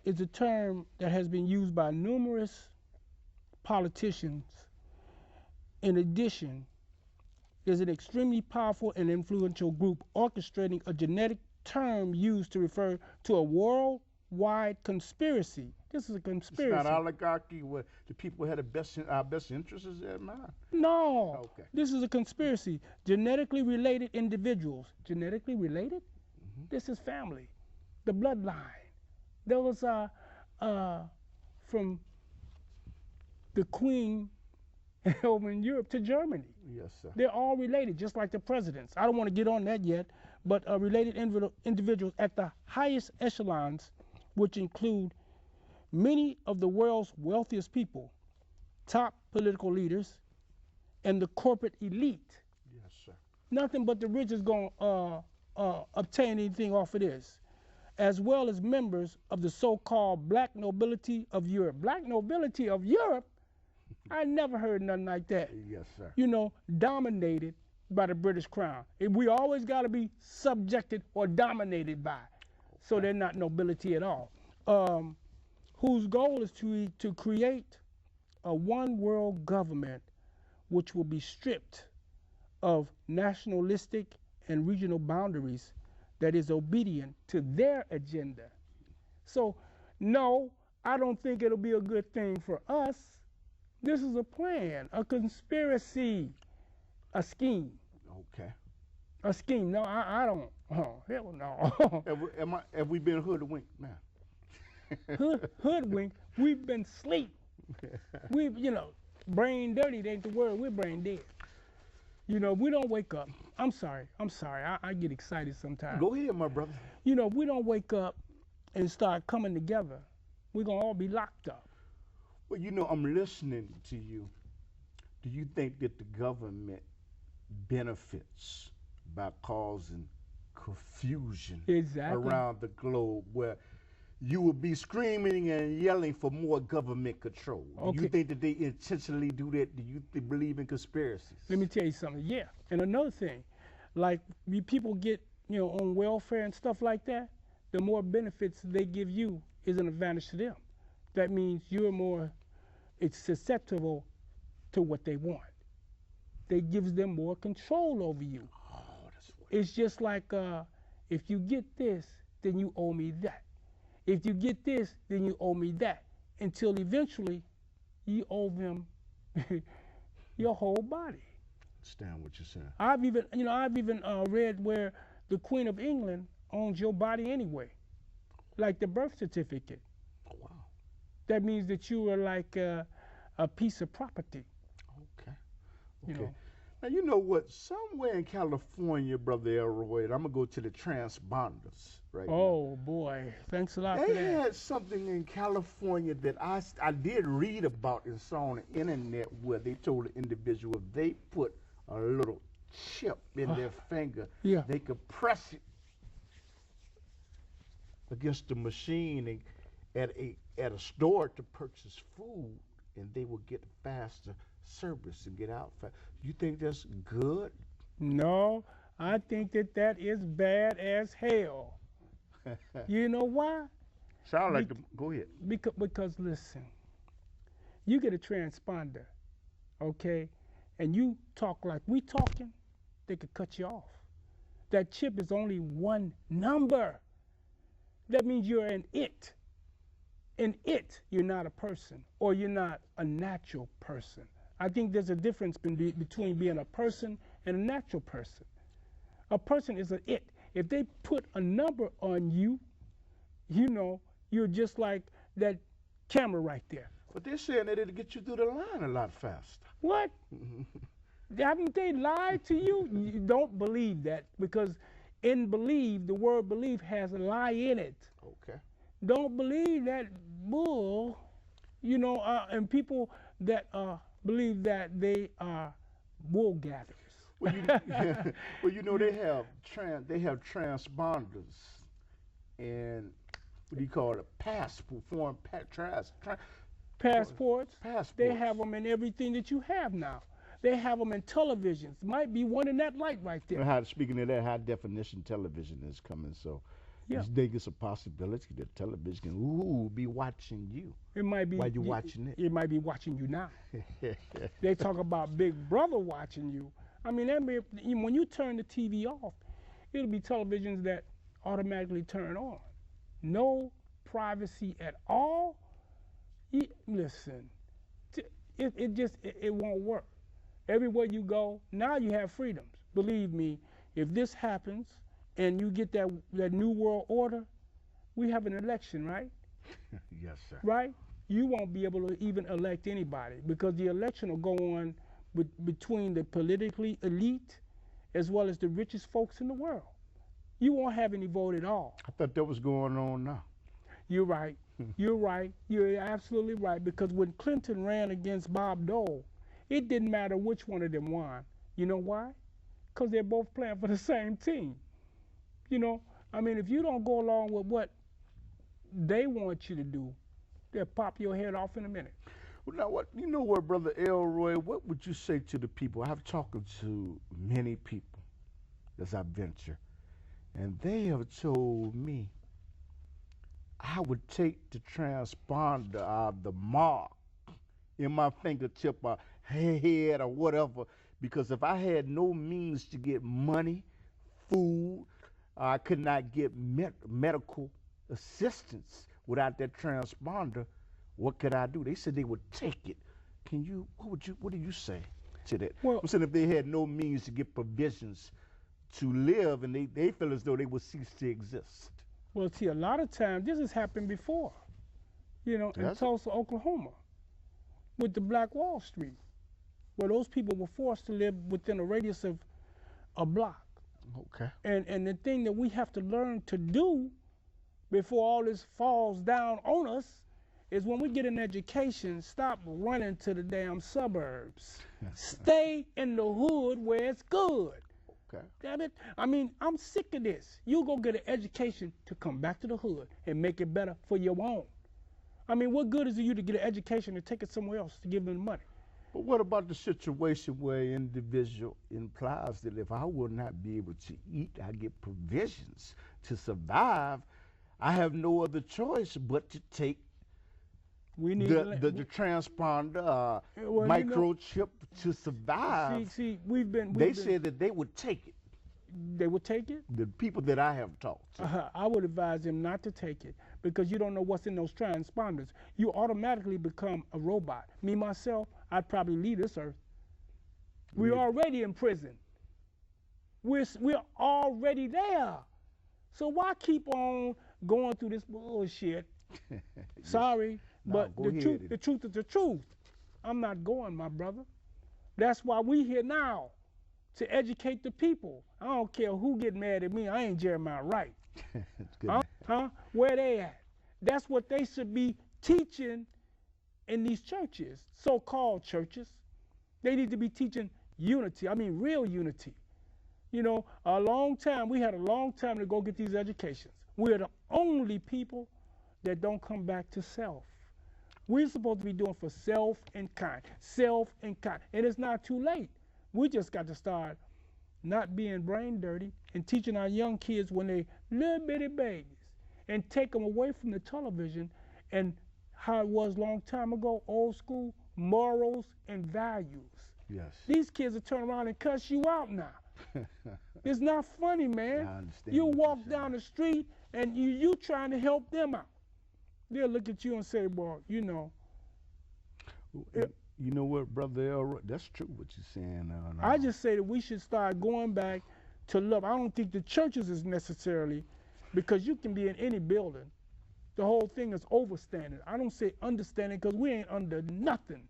is a term that has been used by numerous politicians. In addition, is an extremely powerful and influential group orchestrating a genetic term used to refer to a worldwide conspiracy. This is a It's not conspiracy. oligarchy where the people had our best interests at mind. No, Okay. this is a conspiracy. Genetically related individuals. Genetically related? This is family, the bloodline. There was from the Queen over in Europe to Germany. Yes, sir. They're all related, just like the presidents. I don't want to get on that yet, but related individuals at the highest echelons, which include many of the world's wealthiest people, top political leaders, and the corporate elite. Yes, sir. Nothing but the rich is going to obtain anything off of this, as well as members of the so-called black nobility of Europe. Black nobility of Europe? I never heard nothing like that. Yes, sir. You know, dominated by the British Crown. We always got to be subjected or dominated by. So they're not nobility at all. Whose goal is to create a one world government which will be stripped of nationalistic and regional boundaries, that is obedient to their agenda. So, no, I don't think it'll be a good thing for us. This is a plan, a conspiracy, a scheme. Okay. A scheme. No, I don't. Oh, hell no. Have we been hoodwinked, man? Hoodwinked. We've been asleep. We've, brain dirty ain't the word. We're brain dead. We don't wake up. I'm sorry. I get excited sometimes. Go ahead, my brother. We don't wake up and start coming together. We're going to all be locked up. Well, I'm listening to you. Do you think that the government benefits by causing confusion around the globe where you will be screaming and yelling for more government control? Do you think that they intentionally do that? Do you believe in conspiracies? Let me tell you something. Yeah. And another thing, like people get, on welfare and stuff like that, the more benefits they give you is an advantage to them. That means you're more susceptible to what they want. That gives them more control over you. Oh, that's what it's just like if you get this, then you owe me that. If you get this, then you owe me that. Until eventually, you owe them your whole body. Understand what you're saying? I've even read where the Queen of England owns your body anyway, like the birth certificate. Oh, wow. That means that you are like a piece of property. Okay. Now, you know what? Somewhere in California, Brother Elroy, and I'm going to go to the transponders right now. Oh, boy. Thanks a lot for that. They had something in California that I did read about and saw on the internet where they told the individual if they put a little chip in their finger, they could press it against the machine at a store to purchase food, and they would get faster service and get out fast. You think that's good? No, I think that is bad as hell. You know why? Sound like go ahead. Because listen, you get a transponder, okay, and you talk like we talking, they could cut you off. That chip is only one number. That means you're an it. An it, you're not a person, or you're not a natural person. I think there's a difference between being a person and a natural person. A person is an it. If they put a number on you, you're just like that camera right there. But they're saying that it'll get you through the line a lot faster. What? Haven't they lied to you? You don't believe that, because in believe, the word believe has a lie in it. Okay. Don't believe that bull, and people that believe that they are wool gatherers. Well, they have transponders, and what do you call it? Passports. They have them in everything that you have now. They have them in televisions. Might be one in that light right there. Speaking of that, high definition television is coming, so Yeah. You think it's a possibility that television can be watching you? It might be while you're watching it. It might be watching you now. They talk about Big Brother watching you. I mean, when you turn the TV off, it'll be televisions that automatically turn on. No privacy at all. Listen, it won't work. Everywhere you go, now you have freedoms. Believe me, if this happens and you get that new world order, we have an election, right? Yes, sir. Right? You won't be able to even elect anybody because the election will go on between the politically elite as well as the richest folks in the world. You won't have any vote at all. I thought that was going on now. You're right. You're right. You're absolutely right. Because when Clinton ran against Bob Dole, it didn't matter which one of them won. You know why? Because they're both playing for the same team. You know, I mean, if you don't go along with what they want you to do, they'll pop your head off in a minute. Well, now what? You know what, Brother Elroy? What would you say to the people? I've talked to many people as I venture, and they have told me I would take the transponder of the mark in my fingertip or head or whatever, because if I had no means to get money, food, I could not get medical assistance without that transponder, what could I do? They said they would take it. What do you say to that? Well, I'm saying if they had no means to get provisions to live, and they feel as though they would cease to exist. Well, see, a lot of times, this has happened before, you know, in Tulsa, Oklahoma, with the Black Wall Street, where those people were forced to live within a radius of a block. Okay. And the thing that we have to learn to do before all this falls down on us is when we get an education, stop running to the damn suburbs. Stay in the hood where it's good. Okay. Damn it. I mean, I'm sick of this. You go get an education to come back to the hood and make it better for your own. I mean, what good is it you to get an education and take it somewhere else to give them the money? But what about the situation where an individual implies that if I will not be able to eat, I get provisions to survive, I have no other choice but to take the transponder, microchip to survive. See, they said that they would take it. They would take it? The people that I have talked to. I would advise them not to take it because you don't know what's in those transponders. You automatically become a robot. Me, myself, I'd probably leave this earth. We're already in prison. We're already there. So why keep on going through this bullshit? Sorry, but the truth is the truth. I'm not going, my brother. That's why we here now, to educate the people. I don't care who get mad at me. I ain't Jeremiah Wright. Where they at? That's what they should be teaching in these churches, so-called churches. They need to be teaching unity. I mean, real unity. You know, we had a long time to go get these educations. We're the only people that don't come back to self. We're supposed to be doing for self and kind. And it's not too late. We just got to start not being brain dirty and teaching our young kids when they little bitty babies and take them away from the television and how it was long time ago, old school morals and values. Yes. These kids will turn around and cuss you out now. It's not funny, man. I understand. You walk down the street and you trying to help them out. They'll look at you and say, well, you know. You know what, Brother Elroy? That's true what you're saying. I just say that we should start going back to love. I don't think the churches is necessarily, because you can be in any building. The whole thing is overstanding. I don't say understanding because we ain't under nothing.